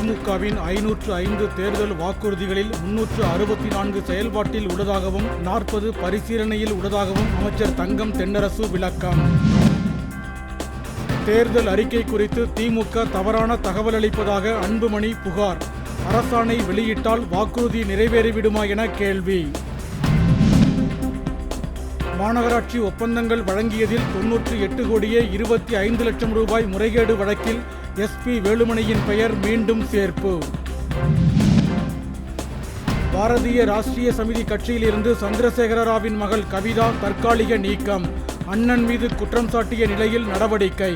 திமுகவின் 505 தேர்தல் வாக்குறுதிகளில் 364 செயல்பாட்டில் உள்ளதாகவும் 40 பரிசீலனையில் உள்ளதாகவும் அமைச்சர் தங்கம் தென்னரசு விளக்கம். தேர்தல் அறிக்கை குறித்து திமுக தவறான தகவல் அளிப்பதாக அன்புமணி புகார். அரசாணை வெளியிட்டால் வாக்குறுதி நிறைவேறிவிடுமா என கேள்வி. மாநகராட்சி ஒப்பந்தங்கள் வழங்கியதில் 98 கோடியே 25 லட்சம் ரூபாய் முறைகேடு வழக்கில் SP வேலுமணியின் பெயர் மீண்டும் சேர்ப்பு. பாரதிய ராஷ்டிரிய சமிதி கட்சியிலிருந்து சந்திரசேகர ராவின் மகள் கவிதா தற்காலிக நீக்கம். அண்ணன் மீது குற்றம் சாட்டிய நிலையில் நடவடிக்கை.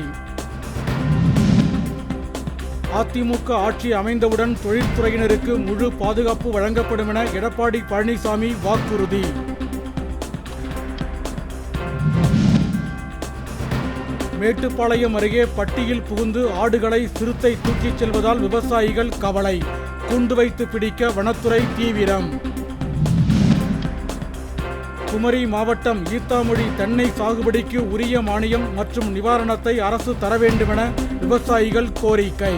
அதிமுக ஆட்சி அமைந்தவுடன் தொழில்துறையினருக்கு முழு பாதுகாப்பு வழங்கப்படும் என எடப்பாடி பழனிசாமி வாக்குறுதி. மேட்டுப்பாளையம் அருகே பட்டியில் புகுந்து ஆடுகளை சிறுத்தை தூக்கிச் செல்வதால் விவசாயிகள் கவலை. குண்டு வைத்து பிடிக்க வனத்துறை தீவிரம். குமரி மாவட்டம் ஈத்தாமொழி தென்னை சாகுபடிக்கு உரிய மானியம் மற்றும் நிவாரணத்தை அரசு தர வேண்டுமென விவசாயிகள் கோரிக்கை.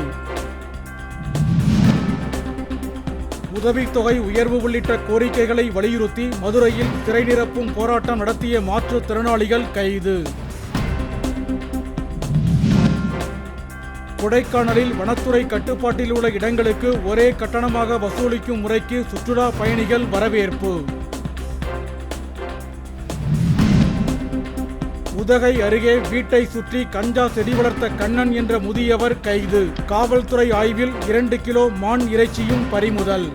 உதவித்தொகை உயர்வு உள்ளிட்ட கோரிக்கைகளை வலியுறுத்தி மதுரையில் சிறை நிரப்பும் போராட்டம் நடத்திய மாற்றுத்திறனாளிகள் கைது. கொடைக்கானலில் வனத்துறை கட்டுப்பாட்டில் உள்ள இடங்களுக்கு ஒரே கட்டணமாக வசூலிக்கும் முறைக்கு சுற்றுலா பயணிகள் வரவேற்பு. உதகை அருகே வீட்டை சுற்றி கஞ்சா செடி வளர்த்த கண்ணன் என்ற முதியவர் கைது. காவல்துறை ஆய்வில் 2 கிலோ மான் இறைச்சியும் பறிமுதல்.